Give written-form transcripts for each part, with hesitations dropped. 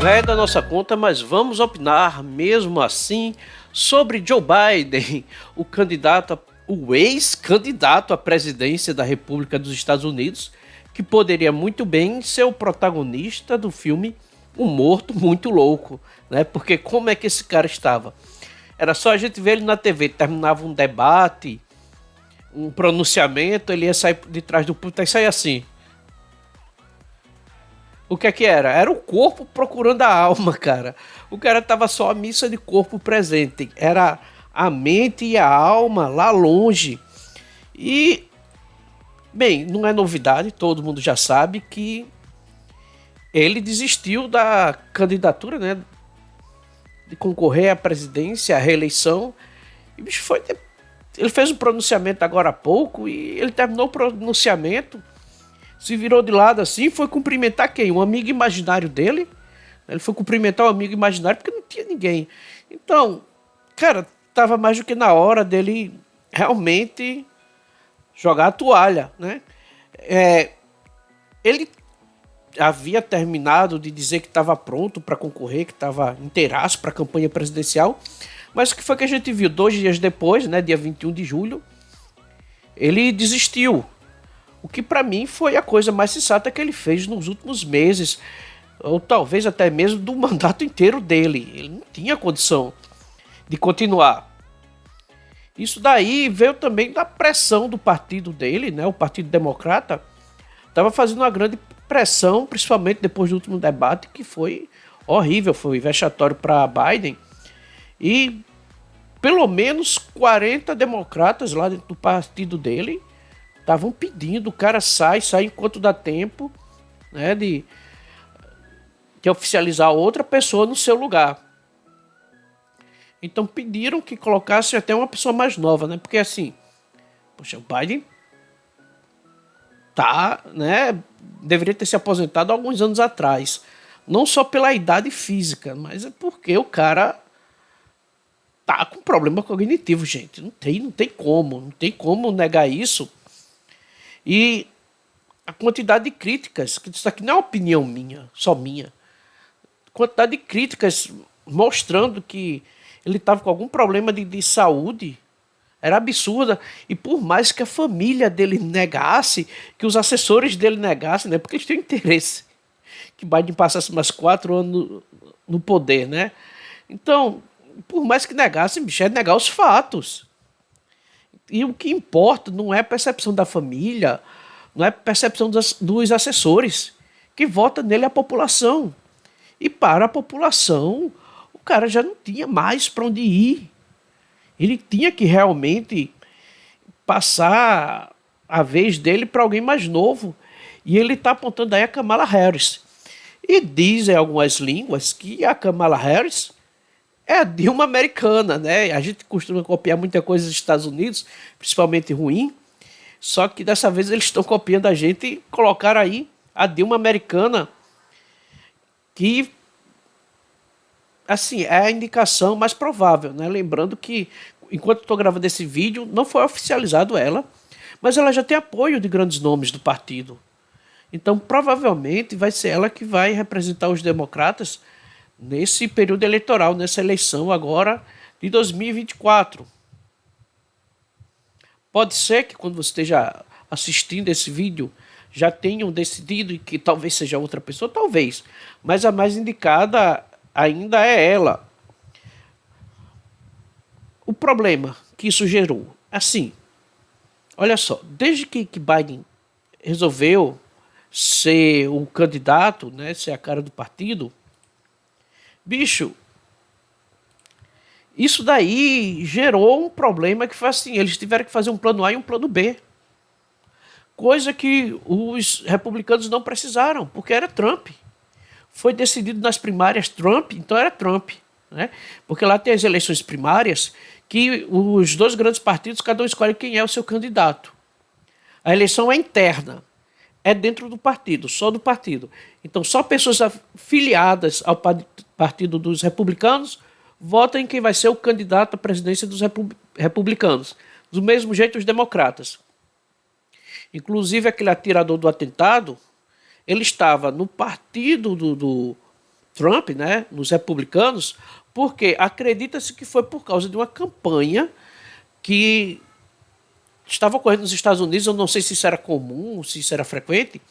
é da nossa conta, mas vamos opinar mesmo assim sobre Joe Biden, o ex-candidato à presidência da República dos Estados Unidos, que poderia muito bem ser o protagonista do filme Um Morto Muito Louco, né? Porque como é que esse cara estava? Era só a gente ver ele na TV, terminava um debate, um pronunciamento, ele ia sair de trás do púlpito e sair assim. O que é que era? Era o corpo procurando a alma, cara. O cara tava só a missa de corpo presente. Era a mente e a alma lá longe. E, bem, não é novidade, todo mundo já sabe que ele desistiu da candidatura, né? De concorrer à presidência, à reeleição. E, bicho, ele fez um pronunciamento agora há pouco e ele terminou o pronunciamento, se virou de lado assim e foi cumprimentar quem? Um amigo imaginário dele. Ele foi cumprimentar um amigo imaginário porque não tinha ninguém. Então, cara, tava mais do que na hora dele realmente jogar a toalha, né? Ele havia terminado de dizer que estava pronto para concorrer, que estava inteiraço para a campanha presidencial, mas o que foi que a gente viu? 2 dias depois, né, dia 21 de julho, ele desistiu. O que para mim foi a coisa mais sensata que ele fez nos últimos meses, ou talvez até mesmo do mandato inteiro dele. Ele não tinha condição de continuar. Isso daí veio também da pressão do partido dele, né? O Partido Democrata estava fazendo uma grande pressão, principalmente depois do último debate, que foi horrível, foi vexatório para Biden. E pelo menos 40 democratas lá dentro do partido dele estavam pedindo, o cara sai enquanto dá tempo, né, de oficializar outra pessoa no seu lugar. Então pediram que colocasse até uma pessoa mais nova, né, porque assim, poxa, o Biden né, deveria ter se aposentado há alguns anos atrás, não só pela idade física, mas é porque o cara tá com problema cognitivo, gente, não tem como negar isso. E a quantidade de críticas, que isso aqui não é uma opinião minha, só minha, quantidade de críticas mostrando que ele estava com algum problema de saúde era absurda. E por mais que a família dele negasse, que os assessores dele negassem, né, porque eles têm interesse que Biden passasse mais 4 anos no poder, né? Então, por mais que negassem, bicho, é negar os fatos. E o que importa não é a percepção da família, não é a percepção dos assessores, que vota nele a população. E para a população, o cara já não tinha mais para onde ir. Ele tinha que realmente passar a vez dele para alguém mais novo. E ele está apontando aí a Kamala Harris. E dizem algumas línguas que a Kamala Harris é a Dilma americana, né? A gente costuma copiar muita coisa dos Estados Unidos, principalmente ruim, só que dessa vez eles estão copiando a gente e colocaram aí a Dilma americana, que, assim, é a indicação mais provável, né? Lembrando que, enquanto estou gravando esse vídeo, não foi oficializado ela, mas ela já tem apoio de grandes nomes do partido. Então, provavelmente, vai ser ela que vai representar os democratas nesse período eleitoral, nessa eleição agora de 2024. Pode ser que quando você esteja assistindo esse vídeo já tenham decidido e que talvez seja outra pessoa, talvez, mas a mais indicada ainda é ela. O problema que isso gerou, assim, olha só, desde que Biden resolveu ser o candidato, né, ser a cara do partido, bicho, isso daí gerou um problema que foi assim, eles tiveram que fazer um plano A e um plano B. Coisa que os republicanos não precisaram, porque era Trump. Foi decidido nas primárias Trump, então era Trump, né? Porque lá tem as eleições primárias que os 2 grandes partidos, cada um escolhe quem é o seu candidato. A eleição é interna, é dentro do partido, só do partido. Então só pessoas afiliadas ao partido dos republicanos votam em quem vai ser o candidato à presidência dos republicanos. Do mesmo jeito os democratas. Inclusive aquele atirador do atentado, ele estava no partido do Trump, né, nos republicanos, porque acredita-se que foi por causa de uma campanha que estava ocorrendo nos Estados Unidos. Eu não sei se isso era comum, se isso era frequente,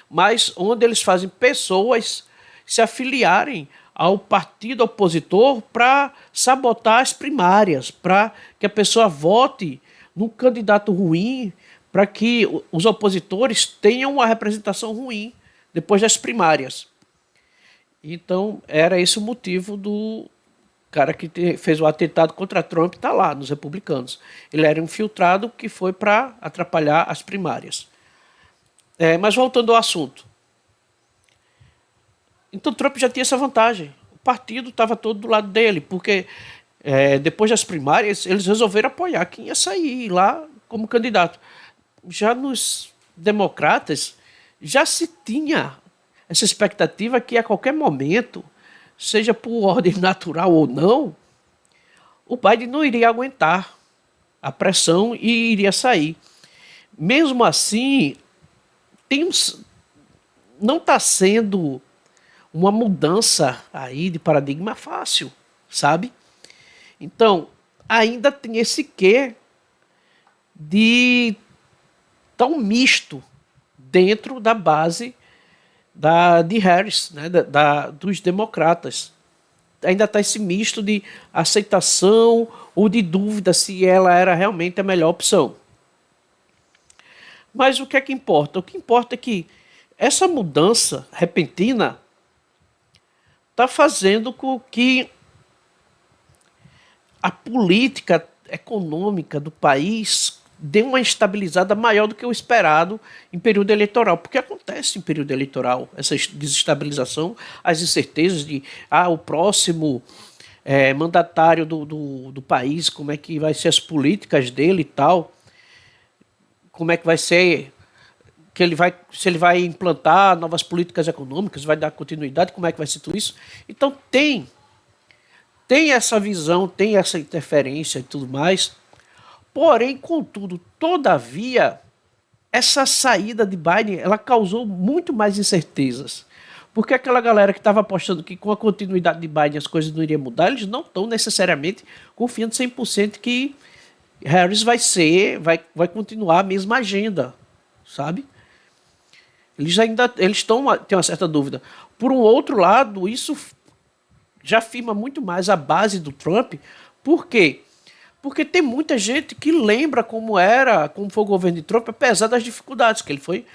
mas onde eles fazem pessoas se afiliarem ao partido opositor para sabotar as primárias, para que a pessoa vote num candidato ruim, para que os opositores tenham uma representação ruim depois das primárias. Então, era esse o motivo do cara que fez o atentado contra Trump, está lá, nos republicanos. Ele era infiltrado que foi para atrapalhar as primárias. Mas voltando ao assunto. Então, Trump já tinha essa vantagem. O partido estava todo do lado dele, porque depois das primárias, eles resolveram apoiar quem ia sair lá como candidato. Já nos democratas, já se tinha essa expectativa que a qualquer momento, seja por ordem natural ou não, o Biden não iria aguentar a pressão e iria sair. Mesmo assim, não está sendo uma mudança aí de paradigma fácil, sabe? Então, ainda tem esse quê de tão misto dentro da base de Harris, né, dos democratas. Ainda está esse misto de aceitação ou de dúvida se ela era realmente a melhor opção. Mas o que é que importa? O que importa é que essa mudança repentina está fazendo com que a política econômica do país dê uma estabilizada maior do que o esperado em período eleitoral. Porque acontece em período eleitoral essa desestabilização, as incertezas de o próximo mandatário do país, como é que vai ser as políticas dele e tal, como é que vai ser, se ele vai implantar novas políticas econômicas, vai dar continuidade, como é que vai ser tudo isso. Então tem essa visão, tem essa interferência e tudo mais. Porém, contudo, todavia, essa saída de Biden, ela causou muito mais incertezas. Porque aquela galera que estava apostando que com a continuidade de Biden as coisas não iriam mudar, eles não estão necessariamente confiando 100% que Harris vai continuar a mesma agenda, sabe? Eles têm uma certa dúvida. Por um outro lado, isso já firma muito mais a base do Trump. Por quê? Porque tem muita gente que lembra como foi o governo de Trump, apesar das dificuldades, que ele foi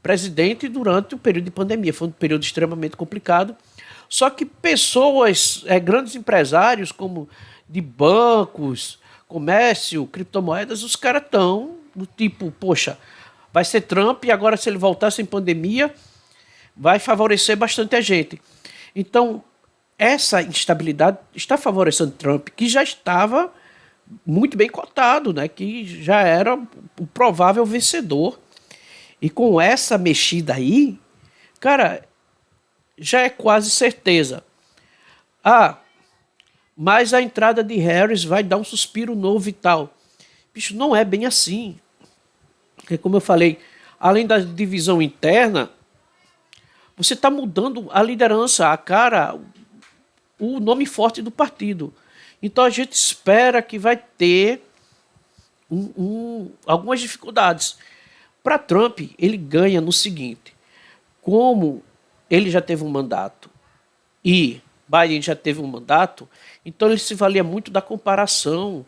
presidente durante o período de pandemia. Foi um período extremamente complicado. Só que pessoas, grandes empresários, como de bancos, comércio, criptomoedas, os caras estão do tipo, poxa, vai ser Trump e agora se ele voltar sem pandemia, vai favorecer bastante a gente. Então, essa instabilidade está favorecendo Trump, que já estava muito bem cotado, né? Que já era o provável vencedor. E com essa mexida aí, cara, já é quase certeza. Mas a entrada de Harris vai dar um suspiro novo e tal. Bicho, não é bem assim. Porque, como eu falei, além da divisão interna, você está mudando a liderança, a cara, o nome forte do partido. Então a gente espera que vai ter algumas dificuldades. Para Trump, ele ganha no seguinte: como ele já teve um mandato e Biden já teve um mandato, então ele se valia muito da comparação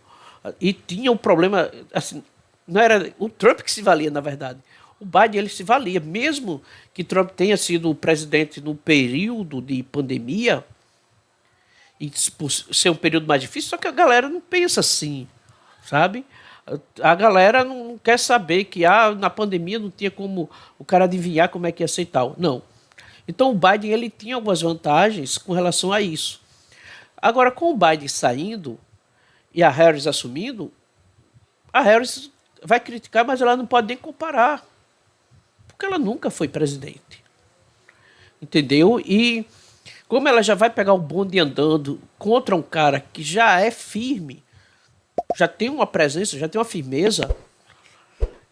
e tinha um problema, assim, não era o Trump que se valia, na verdade. O Biden ele se valia, mesmo que Trump tenha sido o presidente no período de pandemia, e por ser um período mais difícil, só que a galera não pensa assim, sabe? A galera não quer saber que na pandemia não tinha como o cara adivinhar como é que ia ser e tal. Não. Então o Biden ele tinha algumas vantagens com relação a isso. Agora, com o Biden saindo e a Harris assumindo, a Harris vai criticar, mas ela não pode nem comparar, porque ela nunca foi presidente. Entendeu? E como ela já vai pegar o bonde andando contra um cara que já é firme, já tem uma presença, já tem uma firmeza,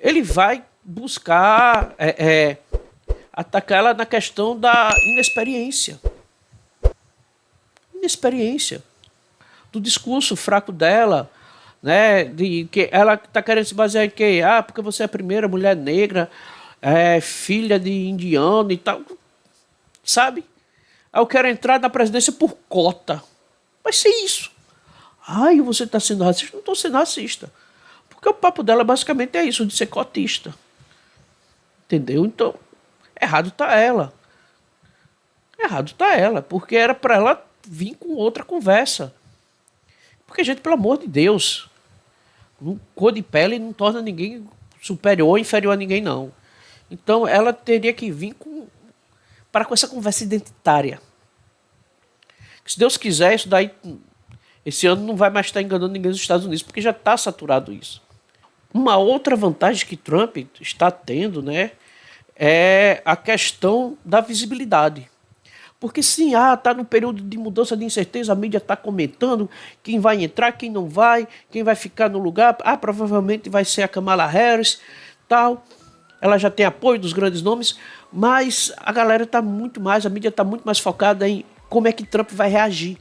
ele vai buscar atacar ela na questão da inexperiência. inexperiência, do discurso fraco dela, né? De que ela está querendo se basear em quê? Ah, porque você é a primeira mulher negra, filha de indiano e tal, sabe? Eu quero entrar na presidência por cota. Vai ser isso. Ai, você está sendo racista? Não estou sendo racista. Porque o papo dela basicamente é isso, de ser cotista. Entendeu? Então, errado está ela. Errado está ela, porque era para ela vir com outra conversa. Porque, gente, pelo amor de Deus, cor de pele não torna ninguém superior ou inferior a ninguém, não. Então, ela teria que vir para com essa conversa identitária. Se Deus quiser, isso daí, esse ano não vai mais estar enganando ninguém nos Estados Unidos, porque já está saturado isso. Uma outra vantagem que Trump está tendo, né, é a questão da visibilidade. Porque sim, está no período de mudança de incerteza, a mídia está comentando quem vai entrar, quem não vai, quem vai ficar no lugar. Provavelmente vai ser a Kamala Harris, tal. Ela já tem apoio dos grandes nomes, mas a galera está muito mais, a mídia está muito mais focada em como é que Trump vai reagir.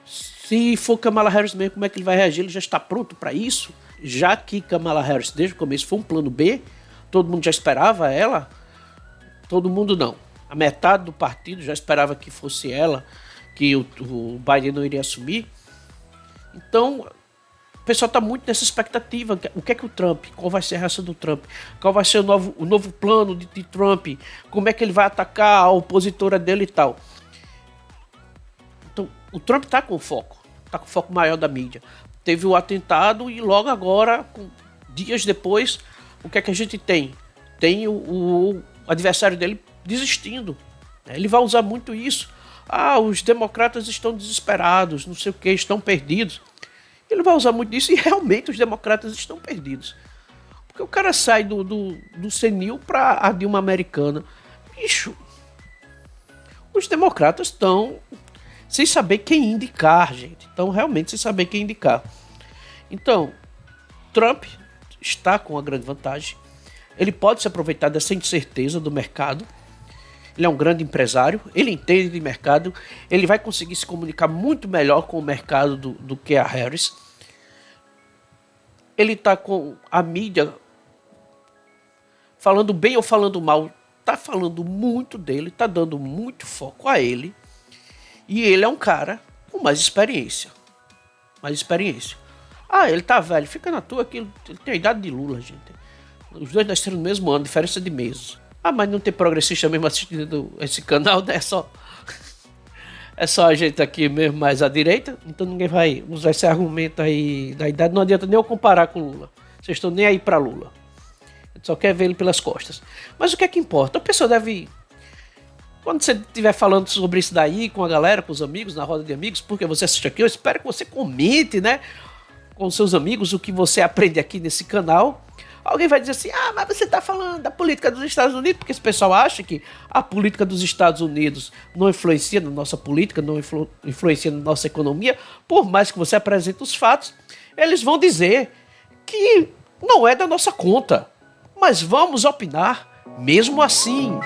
Se for Kamala Harris mesmo, como é que ele vai reagir? Ele já está pronto para isso? Já que Kamala Harris, desde o começo, foi um plano B, todo mundo já esperava ela. Todo mundo não. A metade do partido já esperava que fosse ela, que o Biden não iria assumir. Então, o pessoal está muito nessa expectativa. O que é que o Trump? Qual vai ser a reação do Trump? Qual vai ser o novo plano de Trump? Como é que ele vai atacar a opositora dele e tal? Então, o Trump está com foco. Está com foco maior da mídia. Teve o atentado e logo agora, dias depois, o que é que a gente tem? Tem o adversário dele desistindo. Ele vai usar muito isso. Os democratas estão desesperados, não sei o que, estão perdidos. Ele vai usar muito disso e realmente os democratas estão perdidos. Porque o cara sai do senil para a Dilma americana. Bicho, os democratas estão sem saber quem indicar, gente. Estão realmente sem saber quem indicar. Então, Trump está com uma grande vantagem. Ele pode se aproveitar dessa incerteza do mercado. Ele é um grande empresário, ele entende de mercado, ele vai conseguir se comunicar muito melhor com o mercado do que a Harris. Ele está com a mídia falando bem ou falando mal, está falando muito dele, está dando muito foco a ele. E ele é um cara com mais experiência. Ele tá velho, fica na tua que ele tem a idade de Lula, gente. Os dois nasceram no mesmo ano, diferença de meses. Mas não tem progressista mesmo assistindo esse canal, né? É só a gente aqui mesmo mais à direita. Então ninguém vai usar esse argumento aí da idade. Não adianta nem eu comparar com Lula. Vocês estão nem aí para Lula. A gente só quer ver ele pelas costas. Mas o que é que importa? A pessoa deve... Quando você estiver falando sobre isso daí com a galera, com os amigos, na roda de amigos, porque você assiste aqui, eu espero que você comente, né? Com seus amigos o que você aprende aqui nesse canal. Alguém vai dizer assim, mas você está falando da política dos Estados Unidos, porque esse pessoal acha que a política dos Estados Unidos não influencia na nossa política, não influencia na nossa economia. Por mais que você apresente os fatos, eles vão dizer que não é da nossa conta. Mas vamos opinar mesmo assim.